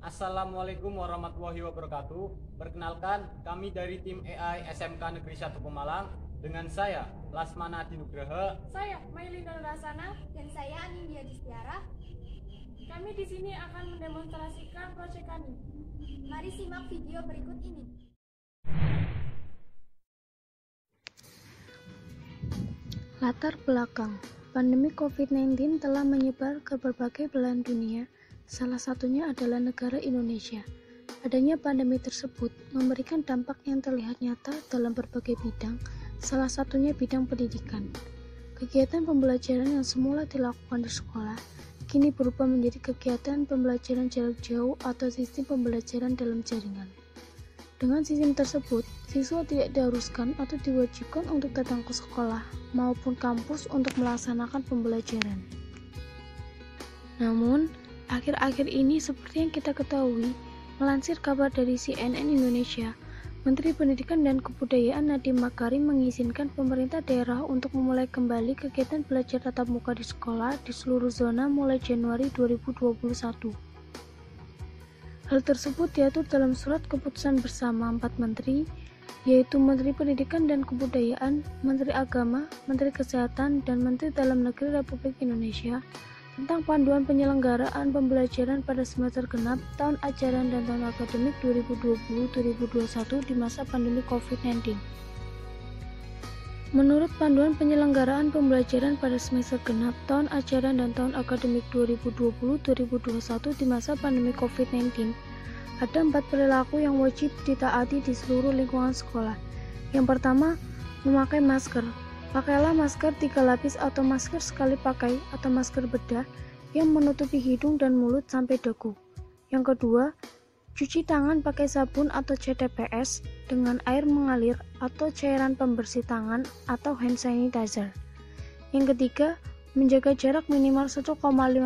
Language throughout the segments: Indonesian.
Assalamualaikum warahmatullahi wabarakatuh. Perkenalkan, kami dari tim AI SMK Negeri 1 Pemalang dengan saya Lasmana Dinugraha, saya Mailina Rasana, dan saya Anindya Distiara. Kami di sini akan mendemonstrasikan proyek kami. Mari simak video berikut ini. Latar belakang, pandemi COVID-19 telah menyebar ke berbagai belahan dunia, salah satunya adalah negara Indonesia. Adanya pandemi tersebut memberikan dampak yang terlihat nyata dalam berbagai bidang, salah satunya bidang pendidikan. Kegiatan pembelajaran yang semula dilakukan di sekolah, kini berubah menjadi kegiatan pembelajaran jarak jauh atau sistem pembelajaran dalam jaringan. Dengan sistem tersebut, siswa tidak diharuskan atau diwajibkan untuk datang ke sekolah maupun kampus untuk melaksanakan pembelajaran. Namun, akhir-akhir ini seperti yang kita ketahui, melansir kabar dari CNN Indonesia, Menteri Pendidikan dan Kebudayaan Nadiem Makarim mengizinkan pemerintah daerah untuk memulai kembali kegiatan belajar tatap muka di sekolah di seluruh zona mulai Januari 2021. Hal tersebut diatur dalam surat keputusan bersama 4 menteri, yaitu Menteri Pendidikan dan Kebudayaan, Menteri Agama, Menteri Kesehatan, dan Menteri Dalam Negeri Republik Indonesia tentang panduan penyelenggaraan pembelajaran pada semester genap tahun ajaran dan tahun akademik 2020-2021 di masa pandemi COVID-19. Menurut panduan penyelenggaraan pembelajaran pada semester genap tahun ajaran dan tahun akademik 2020-2021 di masa pandemi COVID-19, ada 4 perilaku yang wajib ditaati di seluruh lingkungan sekolah. Yang pertama, memakai masker. Pakailah masker 3 lapis atau masker sekali pakai atau masker bedah yang menutupi hidung dan mulut sampai dagu. Yang kedua, cuci tangan pakai sabun atau CTPS dengan air mengalir atau cairan pembersih tangan atau hand sanitizer. Yang ketiga, menjaga jarak minimal 1,5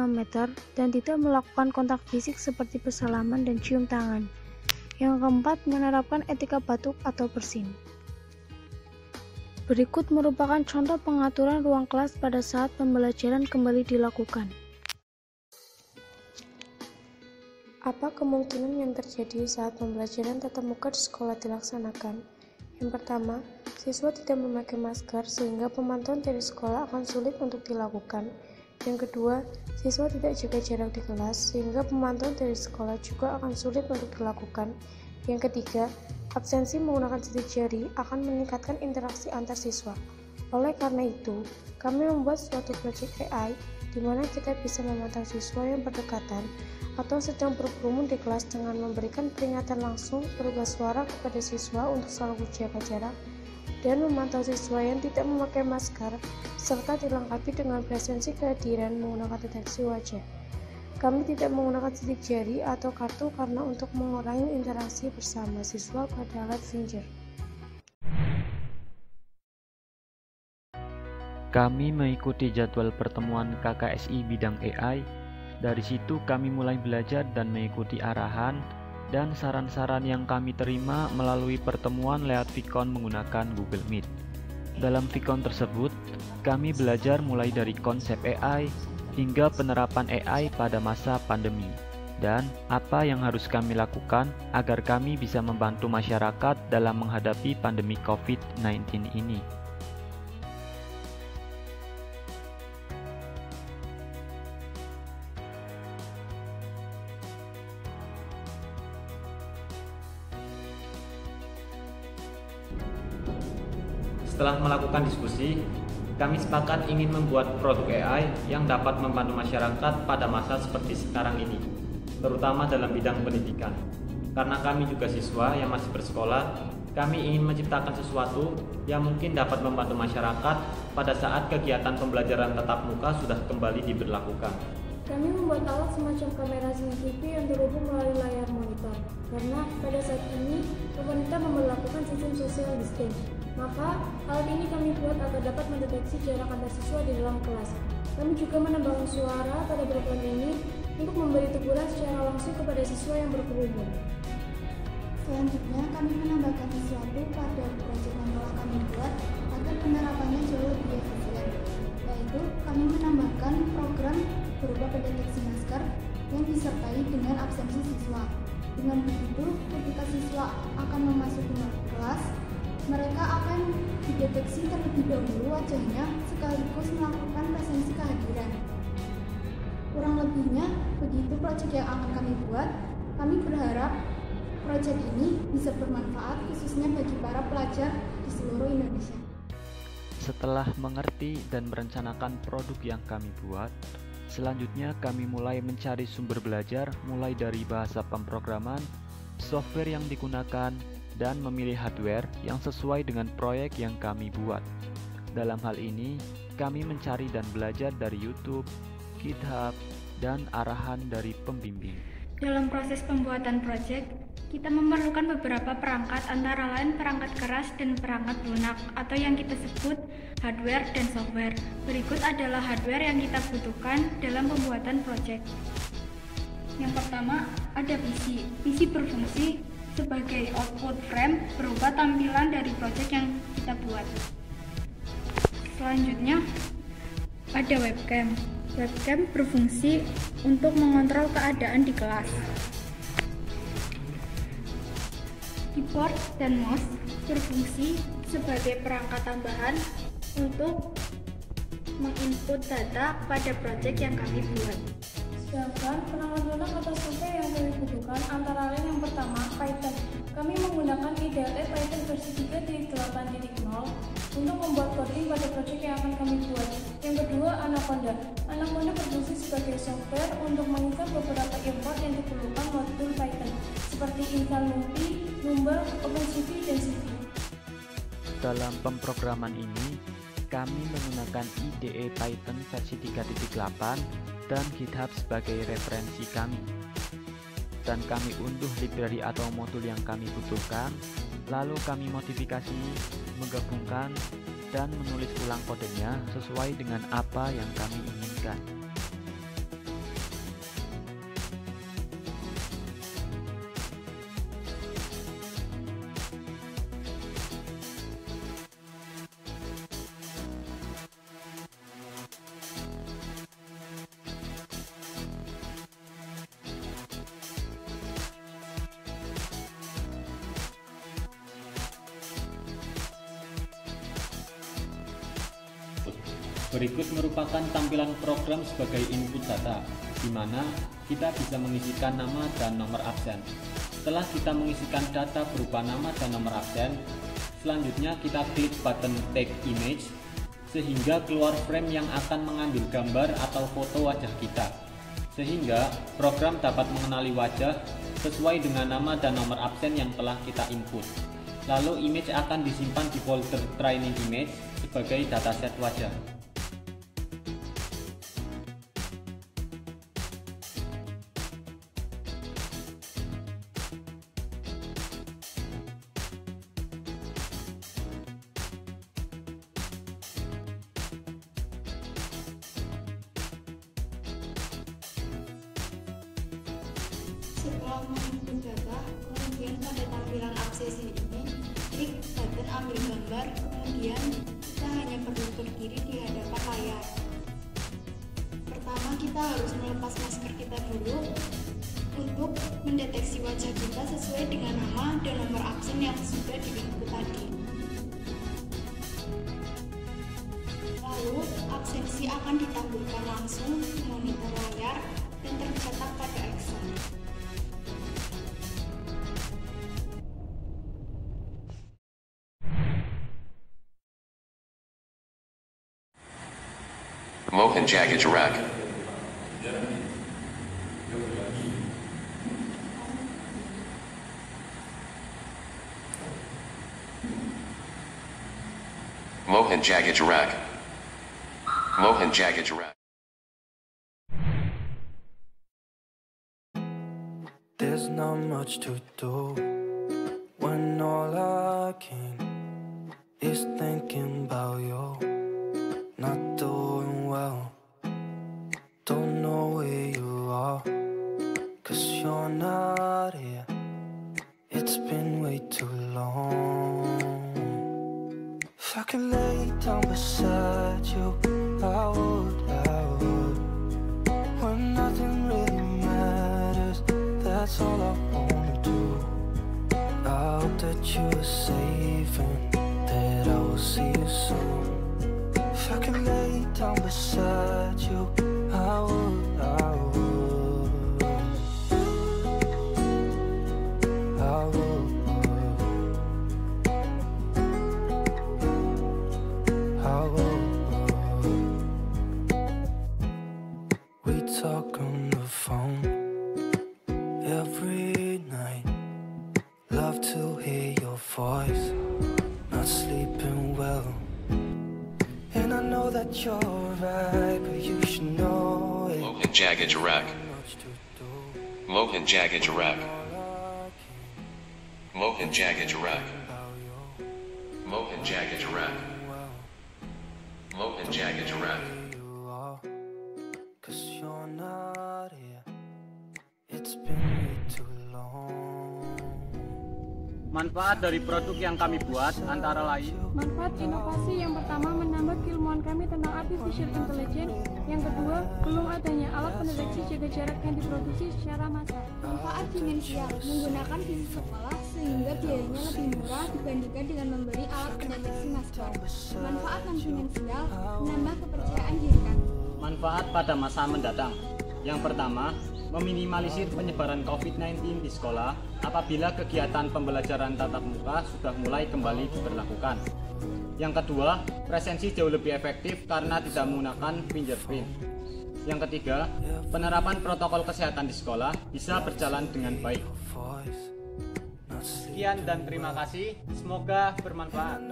meter dan tidak melakukan kontak fisik seperti bersalaman dan cium tangan. Yang keempat, menerapkan etika batuk atau bersin. Berikut merupakan contoh pengaturan ruang kelas pada saat pembelajaran kembali dilakukan. Apa kemungkinan yang terjadi saat pembelajaran tatap muka di sekolah dilaksanakan? Yang pertama, siswa tidak memakai masker sehingga pemantauan dari sekolah akan sulit untuk dilakukan. Yang kedua, siswa tidak jaga jarak di kelas sehingga pemantauan dari sekolah juga akan sulit untuk dilakukan. Yang ketiga, absensi menggunakan sidik jari akan meningkatkan interaksi antar siswa. Oleh karena itu, kami membuat suatu proyek AI di mana kita bisa memantau siswa yang berdekatan atau sedang berkerumun di kelas dengan memberikan peringatan langsung berupa suara kepada siswa untuk selalu jaga jarak dan memantau siswa yang tidak memakai masker serta dilengkapi dengan presensi kehadiran menggunakan deteksi wajah. Kami tidak menggunakan sidik jari atau kartu karena untuk mengurangi interaksi bersama siswa pada alat finger. Kami mengikuti jadwal pertemuan KKSI bidang AI. Dari situ kami mulai belajar dan mengikuti arahan dan saran-saran yang kami terima melalui pertemuan lewat Vicon menggunakan Google Meet. Dalam Vicon tersebut, kami belajar mulai dari konsep AI hingga penerapan AI pada masa pandemi dan apa yang harus kami lakukan agar kami bisa membantu masyarakat dalam menghadapi pandemi COVID-19 ini. Setelah melakukan diskusi, kami sepakat ingin membuat produk AI yang dapat membantu masyarakat pada masa seperti sekarang ini, terutama dalam bidang pendidikan. Karena kami juga siswa yang masih bersekolah, kami ingin menciptakan sesuatu yang mungkin dapat membantu masyarakat pada saat kegiatan pembelajaran tatap muka sudah kembali diberlakukan. Kami membuat alat semacam kamera CCTV yang terhubung melalui layar monitor, karena pada saat ini pemerintah memberlakukan sistem social distancing. Maka, alat ini kami buat agar dapat mendeteksi jarak antar siswa di dalam kelas. Kami juga menambahkan suara pada program ini untuk memberi teguran secara langsung kepada siswa yang berkerumun. Selanjutnya, kami menambahkan sesuatu pada proyek yang telah kami buat agar penerapannya jauh lebih efisien, yaitu kami menambahkan program berupa pendeteksi masker yang disertai dengan absensi siswa. Dengan begitu, ketika siswa akan memasuki kelas, mereka akan dideteksi terlebih dahulu wajahnya sekaligus melakukan presensi kehadiran. Kurang lebihnya, begitu proyek yang akan kami buat. Kami berharap proyek ini bisa bermanfaat khususnya bagi para pelajar di seluruh Indonesia. Setelah mengerti dan merencanakan produk yang kami buat, selanjutnya kami mulai mencari sumber belajar mulai dari bahasa pemrograman, software yang digunakan, dan memilih hardware yang sesuai dengan proyek yang kami buat. Dalam hal ini, kami mencari dan belajar dari YouTube, GitHub, dan arahan dari pembimbing. Dalam proses pembuatan proyek, kita memerlukan beberapa perangkat, antara lain perangkat keras dan perangkat lunak atau yang kita sebut hardware dan software. Berikut adalah hardware yang kita butuhkan dalam pembuatan proyek. Yang pertama, ada PC. PC berfungsi sebagai output frame berupa tampilan dari proyek yang kita buat. Selanjutnya, ada webcam. Webcam berfungsi untuk mengontrol keadaan di kelas. Keyboard dan mouse berfungsi sebagai perangkat tambahan untuk menginput data pada proyek yang kami buat. Sedangkan perangkat lunak atau software yang kami butuhkan antara lain yang pertama, Python. Kami menggunakan IDLE Python versi 3.8.0 untuk membuat coding pada proyek yang akan kami buat. Yang kedua, Anaconda. Anaconda berfungsi sebagai software untuk menginstal beberapa import yang diperlukan modul Python, seperti install NumPy, Numba, OpenCV, dan CV. Dalam pemrograman ini, kami menggunakan IDE Python versi 3.8 dan GitHub sebagai referensi kami. Dan kami unduh library atau modul yang kami butuhkan, lalu kami modifikasi, menggabungkan, dan menulis ulang kodenya sesuai dengan apa yang kami inginkan. Berikut merupakan tampilan program sebagai input data, di mana kita bisa mengisikan nama dan nomor absen. Setelah kita mengisikan data berupa nama dan nomor absen, selanjutnya kita klik button Take Image, sehingga keluar frame yang akan mengambil gambar atau foto wajah kita. Sehingga program dapat mengenali wajah sesuai dengan nama dan nomor absen yang telah kita input. Lalu image akan disimpan di folder Training Image sebagai dataset wajah. Setelah menginput data, kemudian pada tampilan absensi ini, klik button ambil gambar, kemudian kita hanya perlu berdiri di hadapan layar. Pertama, kita harus melepas masker kita dulu untuk mendeteksi wajah kita sesuai dengan nama dan nomor absen yang sudah diinput tadi. Lalu, absensi akan ditampilkan langsung di monitor layar dan tercetak pada Excel. Mohan Jagajarak. Mohan Jagajarak. Mohan Jagajarak. There's not much to do when all I can is thinking about you. Not doing well, don't know where you are, 'cause you're not here. It's been way too long. If I could lay down beside you, I would. When nothing really matters. that's all I wanna do. I hope that you are safe and that I will see you soon. If I can lay down beside you, I would, I would, I would, I would. We talk on the phone every night. Love to hear your voice. Not sleeping well, and I know that you're right, but you should know it. Mohan Jagajarak. Mohan Jagajarak. Mohan Jagajarak. Mohan Jagajarak. Mohan Jagajarak. Cause you're not here. It's been way too long. Manfaat dari produk yang kami buat antara lain: Manfaat inovasi yang pertama menambah keilmuan kami tentang artificial intelligence. Yang kedua, belum adanya alat pendeteksi jaga jarak yang diproduksi secara massal. Manfaat finansial menggunakan sisi sekolah sehingga biayanya lebih murah dibandingkan dengan membeli alat pendeteksi masker. Manfaat non finansial menambah kepercayaan diri kami. Manfaat pada masa mendatang. Yang pertama, meminimalisir penyebaran COVID-19 di sekolah apabila kegiatan pembelajaran tatap muka sudah mulai kembali diberlakukan. Yang kedua, presensi jauh lebih efektif karena tidak menggunakan fingerprint. Yang ketiga, penerapan protokol kesehatan di sekolah bisa berjalan dengan baik. Sekian dan terima kasih, semoga bermanfaat.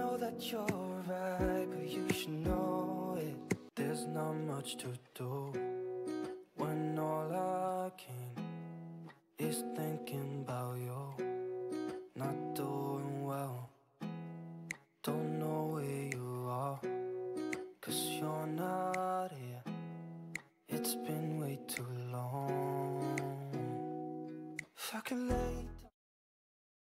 There's not much to do when all I can is thinking about you. Not doing well, don't know where you are, cause you're not here. It's been